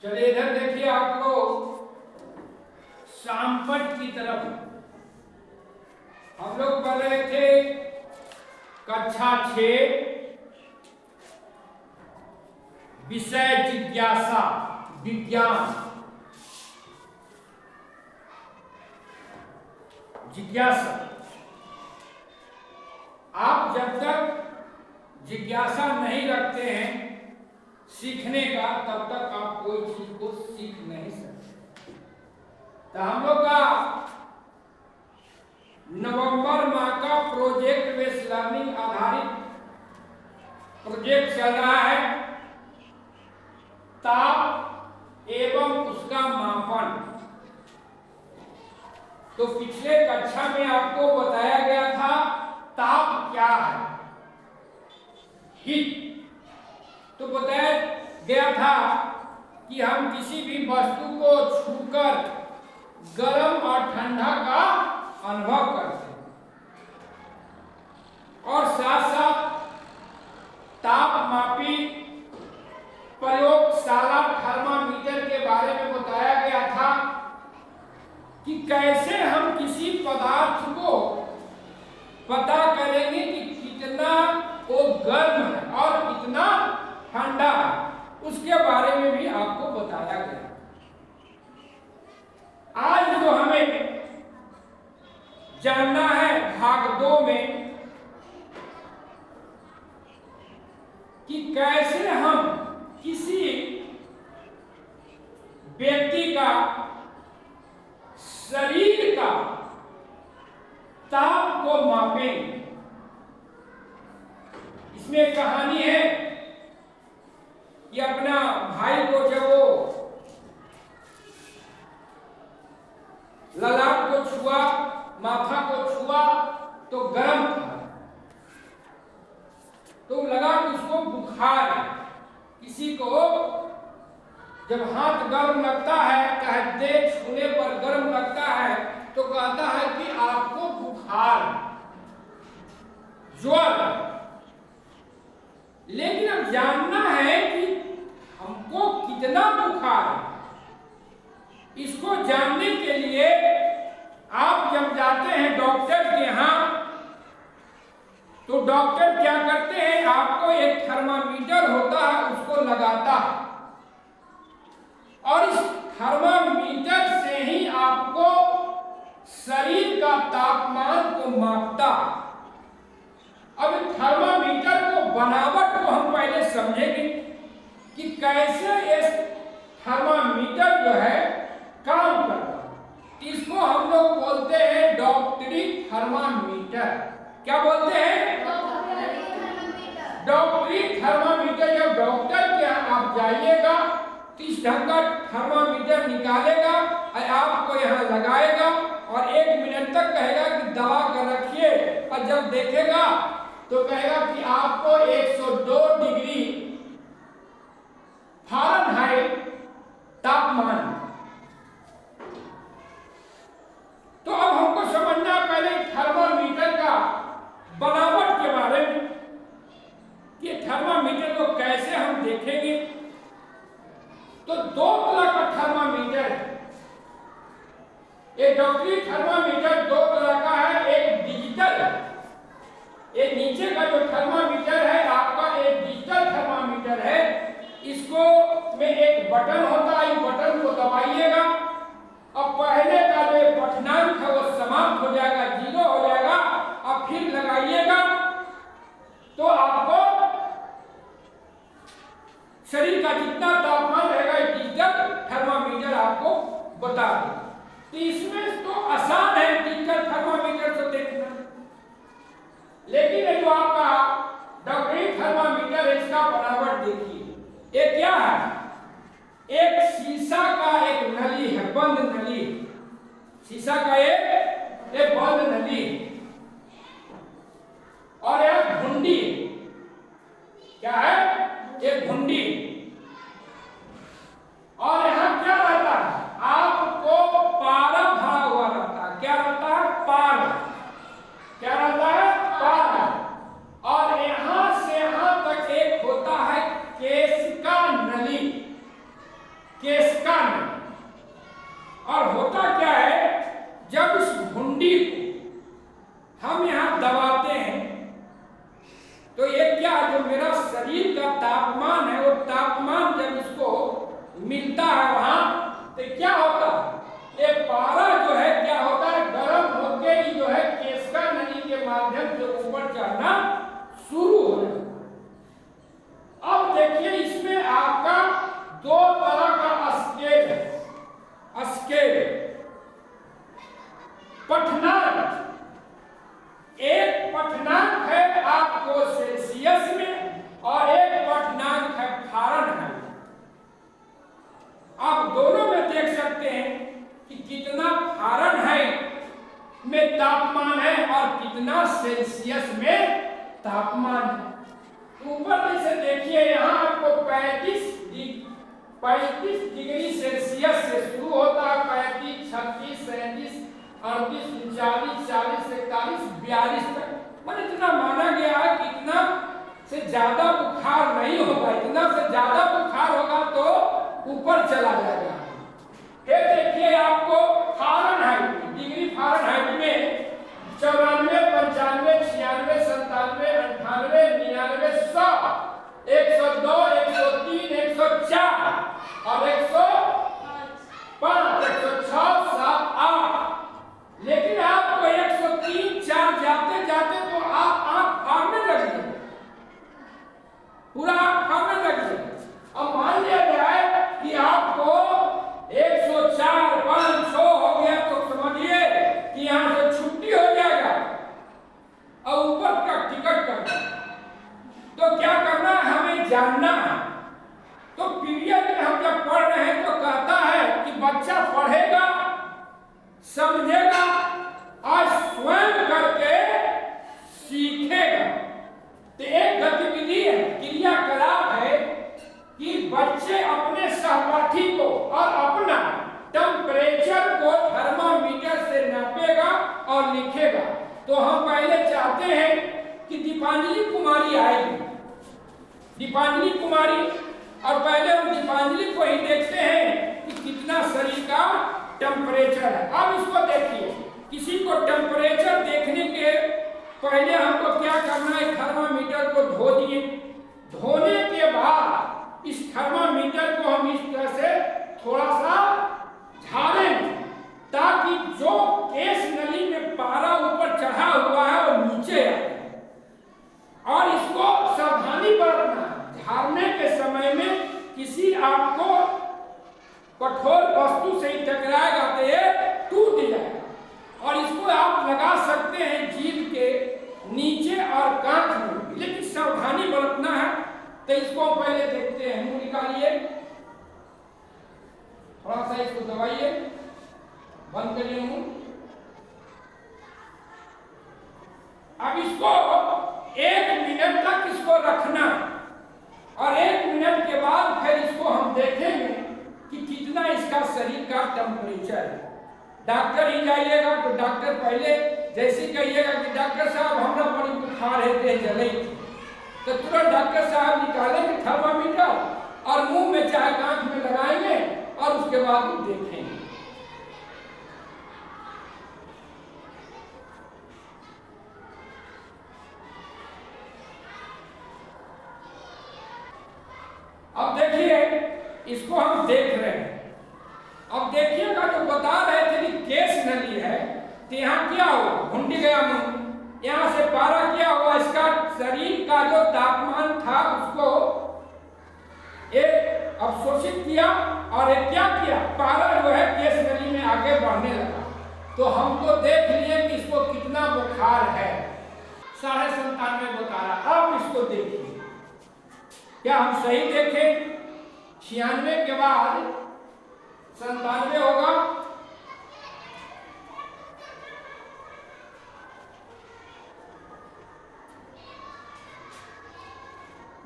चलिए इधर देखिए आप लोग शामपट की तरफ हम लोग पढ़ रहे थे कक्षा 6 विषय जिज्ञासा विज्ञान। जिज्ञासा, आप जब तक जिज्ञासा नहीं रखते हैं सीखने का तब तक आप कोई चीज को सीख नहीं सकते। तो हम लोग का नवंबर माह का प्रोजेक्ट बेस्ड लर्निंग आधारित प्रोजेक्ट चल रहा है ताप एवं उसका मापन। तो पिछले कक्षा में आपको बताया गया था ताप क्या है, हीट। तो बताया गया था कि हम किसी भी वस्तु को छूकर गर्म और ठंडा का अनुभव करते हैं और साथ साथ तापमापी प्रयोगशाला थर्मामीटर के बारे में बताया गया था कि कैसे हम किसी पदार्थ को पता करेंगे कि कितना वो गर्म है और कितना ठंडा है, उसके बारे में भी आपको बताया गया। आज जो हमें जानना है भाग 2 में कि कैसे हम किसी व्यक्ति का शरीर का ताप को मापेंगे। इसमें कहानी है कि अपना भाई को जब वो ललाट को छुआ, माथा को छुआ तो गर्म था, तो लगा कि उसको बुखार है। किसी को जब हाथ गर्म लगता है, चाहे देह छूने पर गर्म लगता है, तो कहता है कि आपको बुखार, ज्वर। लेकिन अब जानना है कि हमको कितना बुखार है, इसको जानने के लिए आप जब जाते हैं डॉक्टर के यहाँ तो डॉक्टर क्या करते हैं, आपको एक थर्मामीटर होता है उसको लगाता है और इस थर्मामीटर से ही आपको शरीर का तापमान को मापता। अब थर्मामीटर को बनावट को हम पहले समझेंगे कि कैसे इस थर्मामीटर जो है काम करता है। इसको हम लोग बोलते हैं डॉक्टरी थर्मामीटर। क्या बोलते हैं? डॉक्टरी थर्मामीटर। जब डॉक्टर के यहाँ आप जाइएगा तो इस ढंग का थर्मामीटर निकालेगा और आपको यहाँ लगाएगा और 1 मिनट तक कहेगा कि दबा कर रखिए, और जब देखेगा तो कहेगा कि आपको 102 डिग्री फ़ारेनहाइट तापमान। तो अब हमको समझना पहले थर्मामीटर का बनावट के बारे में कि थर्मामीटर को कैसे हम देखेंगे। तो 2 तरह का थर्मामीटर है। एक डॉक्टरी थर्मामीटर 2 तरह का है, एक डिजिटल है। ये नीचे का जो थर्मामीटर है आपका एक डिजिटल थर्मामीटर है। इसको में एक बटन होता है, इस बटन को दबाइएगा और पहले का जो पठनांक है वो समाप्त हो जाएगा, 0 हो जाएगा, और फिर लगाइएगा तो आपको शरीर का जितना तापमान रहेगा डिजिटल थर्मामीटर आपको बता देगा। तो इसमें तो आसान है डिजिटल थर्मामीटर से देखना, लेकिन जो आपका डॉक्टरी थर्मामीटर है इसका बनावट देखिए। ये क्या है? एक शीशा का एक नली है, बंद नली। शीशा का एक बंद नली और एक घुंडी। क्या है? एक घुंडी। और यहाँ क्या रहता है? आपको पारा भरा हुआ रहता है। क्या रहता है? पारा। क्या रहता है? पारा। और यहाँ से यहाँ तक एक होता है केश का नली। केश एकदम से ऊपर चढ़ना शुरू हो जाएगा। अब देखिए इसमें आपका दो तरह का स्केल है। स्केल पठनांक, एक पठनांक है आपको सेल्सियस में और एक पठनांक है फारेनहाइट। आप दोनों में देख सकते हैं कि कितना फारेनहाइट में तापमान है और कितना सेल्सियस में तापमान है। ऊपर जैसे देखिए यहाँ आपको 35 डिग्री सेल्सियस से शुरू होता है, 35, 36, 37, 38, 39, 40, 41, 42 तक। मतलब इतना माना गया है कि इतना से ज्यादा बुखार नहीं होगा, इतना से ज्यादा बुखार होगा तो ऊपर चला जाएगा। फिर देखिए आपको फारेनहाइट, डिग्री फारेनहाइट में 94, 95, 96, 97, 98, 99, 100, 102, 103, 104 और 105, 106, 7, 8। लेकिन आपको 103, 4 जाते जाते तो आप आंख फाड़ने लगे, पूरा आंख फाड़ने लगे। अब मान लिया जाए कि आपको 104, 500 हो गया तो समझिए कि यहां से छुट्टी हो जाएगा और ऊपर का टिकट करना। तो क्या करना है, हमें जानना है। तो पीरियड में हम जब पढ़ रहे हैं तो कहता है कि बच्चा पढ़ेगा, समझेगा और स्वयं करके सीखेगा। तो एक गतिविधि है, क्रियाकलाप है कि बच्चे अपने सहपाठी को और अपना टेम्परेचर को थर्मामीटर से नापेगा और लिखेगा। तो हम पहले चाहते हैं कि दीपांजलि कुमारी आएगी, दीपांजलि कुमारी, और पहले हम दीपांजलि को ही देखते हैं कि कितना शरीर का टेम्परेचर है। अब इसको देखिए, किसी को टेम्परेचर देखने के पहले हमको क्या करना है, थर्मामीटर को धो दिए। धोने के बाद इस थर्मामीटर को हम इस तरह से थोड़ा सा झाड़ें ताकि जो केस नली में पारा ऊपर चढ़ा हुआ है वो नीचे आए। और इसको सावधानी बरतना, झाड़ने के समय में किसी आपको कठोर वस्तु से ही टकराएगा तो ये टूट जाएगा। और इसको आप लगा सकते हैं जीभ के नीचे और कांच में, लेकिन सावधानी बरतना है। तो इसको पहले देखते हैं, मुंह निकालिए, थोड़ा सा इसको दबाइए, बंद करिए मुंह। अब इसको 1 मिनट तक इसको रखना और 1 मिनट के बाद फिर इसको हम देखेंगे कि कितना इसका शरीर का टेम्परेचर है। डॉक्टर ही जाइएगा तो डॉक्टर पहले जैसे कहिएगा कि डॉक्टर साहब हमरा बड़ी बुखार है, जले, तो तुरंत डॉक्टर साहब निकालेंगे थर्मामीटर और मुंह में चाहे कांच में लगाएंगे और उसके बाद वो देखेंगे। अब देखिए इसको हम देख रहे हैं। अब देखिएगा जो बता रहे थे कि केस नली है, तो यहाँ क्या हुआ, घुंडी गया मुंह, यहाँ से पारा क्या हुआ, इसका शरीर का जो तापमान था उसको एक अवशोषित किया और एक क्या किया, पारा जो है केस नली में आगे बढ़ने लगा। तो हम तो देख लिए कि इसको कितना बुखार है, 97.5 बता रहा। अब इसको देखिए, क्या हम सही देखें, 96 के बाद 97 होगा।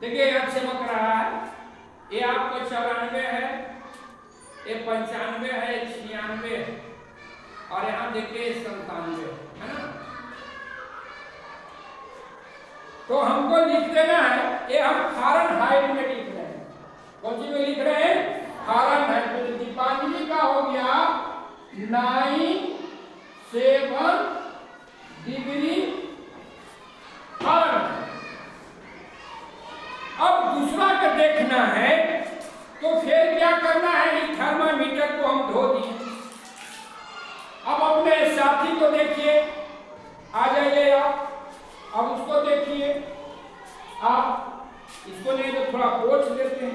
देखिए यहां चमक रहा है, ये आपको 94 है, ये 95 है, 96 है और यहां देखिए 97 है ना। तो हमको लिख देना है, ये हम फारेनहाइट में लिख रहे हैं। कौन सी में लिख रहे हैं, फारेनहाइट में। दीपांजलि का हो गया 97 डिग्री फारेनहाइट। अब दूसरा का देखना है तो फिर क्या करना है, इस थर्मामीटर को हम धो दिए। अब अपने साथी को देखिए, आ जाइए आप, इसको नहीं तो थोड़ा पोंछ लेते हैं,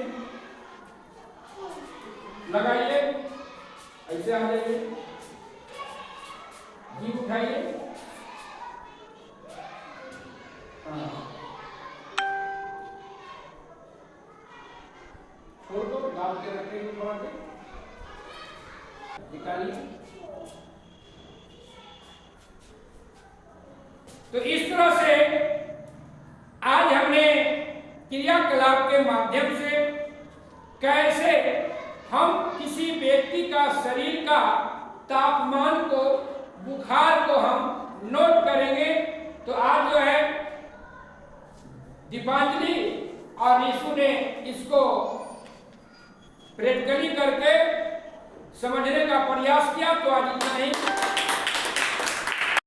लगाइए, ऐसे आ जाइए, जी उठाइए, छोड़ दो, डाल के रखेंगे, थोड़ा देर निकालिए। तो इस तरह से आज हमने क्रियाकलाप के माध्यम से कैसे हम किसी व्यक्ति का शरीर का तापमान को, बुखार को हम नोट करेंगे। तो आज जो है दीपांजलि और निशु ने इसको प्रैक्टिकली करके समझने का प्रयास किया। तो आज इतना ही।